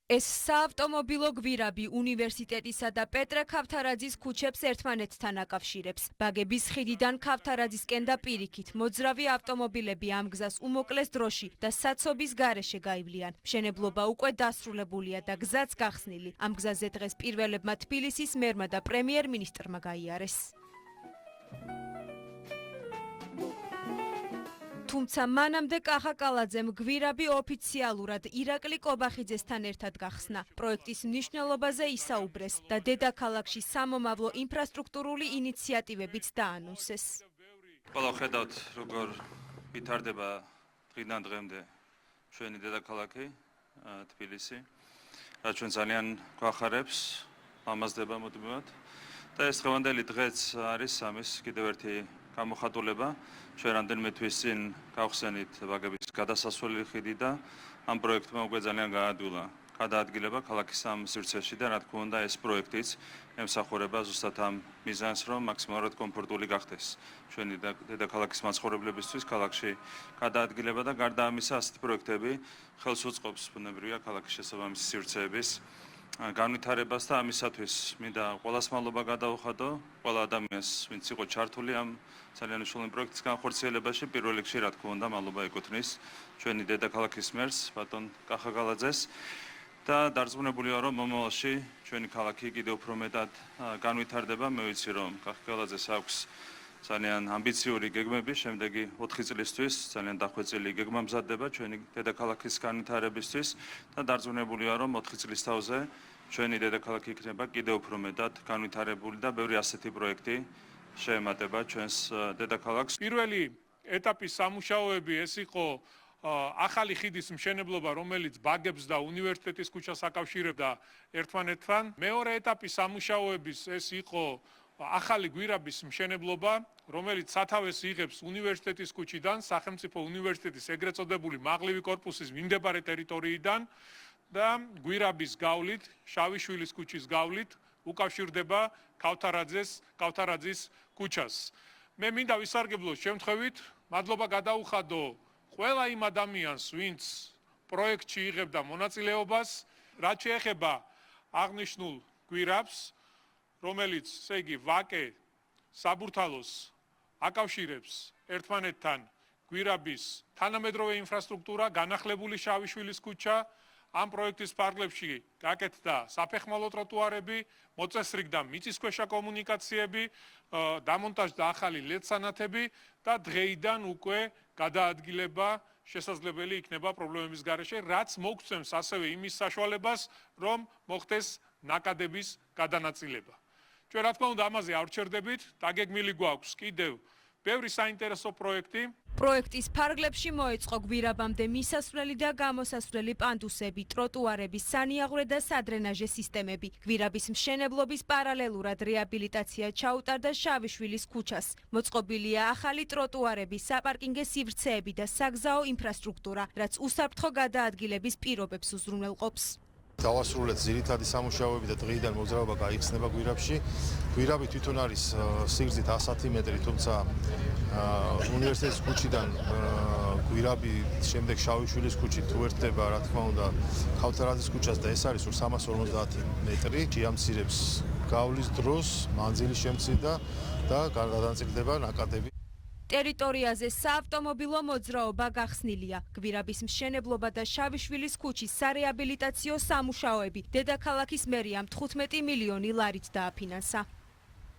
ეს საავტომობილო გვირაბი უნივერსიტეტისა და პეტრე ქავთარაძის ქუჩებს ერთმანეთთან აკავშირებს. ბაგების ხიდიდან ქავთარაძისკენ და პირიქით მოძრავი ავტომობილები ამ გზას უმოკლეს დროში და საცობის გარეშე გაივლიან. მშენებლობა უკვე დასრულებულია და გზაც გახსნილი. ამ გზაზე დღეს პირველებმა თბილისის მერმა და პრემიერ-მინისტრმა გაიარეს. თუმცა მანამდე კახაკალაძემ გვირაბი ოფიციალურად ირაკლი კობახიძესთან ერთად გახსნა. პროექტის მნიშვნელობაზე ისაუბრეს და დედაქალაქში სამომავლო ინფრასტრუქტურული ინიციატივებიც დაანონსეს. Ყველა ხედავთ, როგორ ვითარდება დღიდან დღემდე ჩვენი დედაქალაქი თბილისი, რაც ჩვენ ძალიან გვახარებს, ამასდება მუდმივად. და ეს დღევანდელი დღეც არის ამის კიდევ ერთი გამოხატულება. ჩვენ რამდენიმე თვის წინ გავხსენით ბაგების გადასასვლელი ხიდი და ამ პროექტმა უკვე ძალიან გაადვილა გადაადგილება ქალაქის ამ სივრცეში და რა თქმა უნდა ეს პროექტიც ემსახურება ზუსტად ამ მიზანს, რომ მაქსიმალურად კომფორტული გახდეს ჩვენი დედაქალაქის მაცხოვრებლებისთვის ქალაქში გადაადგილება და გარდა ამისა ასეთი პროექტები ხელს უწყობს ბუნებრივია ქალაქის შესაბამისი სივრცეების განვითარებას და ამისათვის მინდა ყველას მადლობა გადავუხადო ყველა ადამიანს, ვინც იყო ჩართული ამ ძალიან მნიშვნელოვანი პროექტის განხორციელებაში. პირველ რიგში რა თქმა უნდა მადლობა ეკუთვნის ჩვენი დედაქალაქის მერს ბატონ კახაკალაძეს და დარწმუნებული ვარ, რომ მომავალში ჩვენი ქალაქი კიდევ უფრო მეტად განვითარდება. მე ვიცი, რომ კახაკალაძეს აქვს ძალიან ამბიციური გეგმები შემდეგი 4 წლისთვის, ძალიან დახვეწილი გეგმა მზადდება ჩვენი დედაქალაქის განვითარებისთვის და დარწმუნებული ვარ, რომ 4 წლის თავზე ჩვენი დედაქალაქი იქნება კიდევ უფრო მეტად განვითარებული და ბევრი ასეთი პროექტი შეემატება ჩვენს დედაქალაქს. პირველი ეტაპის სამუშაოები ეს იყო ახალი ხიდის მშენებლობა, რომელიც ბაგებს და უნივერსიტეტის ქუჩას აკავშირებდა ერთმანეთთან. მეორე ეტაპის სამუშაოების ეს იყო ახალი გვირაბის მშენებლობა, რომელიც სათავეს იღებს უნივერსიტეტის ქუჩიდან, სახელმწიფო უნივერსიტეტის ეგრეთ წოდებული მაღლივი კორპუსის მიმდებარე ტერიტორიიდან და გვირაბის გავლით, შავიშვილის ქუჩის გავლით უკავშირდება ქავთარაძის ქუჩას. მე მინდა ვისარგებლო შემთხვევით, მადლობა გადაუხადო ყველა იმ ადამიანს, ვინც პროექტში იღებდა მონაწილეობას, რაც შეეხება აღნიშნულ გვირაბს, რომელიც, ესე იგი, ვაკე საბურთალოს აკავშირებს ერთმანეთთან გვირაბის თანამედროვე ინფრასტრუქტურა, განახლებული შავიშვილის ქუჩა, ამ პროექტის ფარგლებში გაკეთდა საფეხმავლო ტროტუარები, მოწესრიგდა მიწისქვეშა კომუნიკაციები, დამონტაჟდა ახალი ლედ-სანათები და დღეიდან უკვე გადაადგილება შესაძლებელი იქნება პრობლემების გარეშე, რაც მოგცემს ასევე იმის საშუალებას, რომ მოხდეს ნაკადების გადანაწილება. ჩვენ რა თქმა უნდა ამაზე არ ვჩერდებით, დაგეგმილი გვაქვს კიდევ ბევრი საინტერესო პროექტი. პროექტის ფარგლებში მოეწყო გვირაბამდე მისასვლელი და გამოსასვლელი პანდუსები, ტროტუარები, სანიაღვრე და სადრენაჟე სისტემები. გვირაბის მშენებლობის პარალელურად რეაბილიტაცია ჩაუტარდა შავიშვილის ქუჩას. მოწყობილია ახალი ტროტუარები, საპარკინგე სივრცეები და საგზაო ინფრასტრუქტურა, რაც უსაფრთხო გადაადგილების პირობებს უზრუნველყოფს. დავასრულეთ ძირითადი სამუშაოები და დღეიდან მოძრაობა გაიხსნება გვირაბში. გვირაბი თვითონ არის სიგრძით 110 მეტრი, თუმცა უნივერსიტეტის ქუჩიდან გვირაბი შემდეგ შავიშვილის ქუჩით თუ ერთდება, რა თქმა უნდა, ქავთარაძის ქუჩას და ეს არის 350 მეტრი. შეამცირებს გავლის დროს, მანძილის შემცირდა და გადანაწილდება ნაკადები. ტერიტორიაზე საავტომობილო მოძრაობა გახსნილია. გვირაბის მშენებლობა და შავიშვილის ქუჩის სარეაბილიტაციო სამუშაოები დედაქალაქის მერიამ 15 მილიონი ლარით დააფინანსა.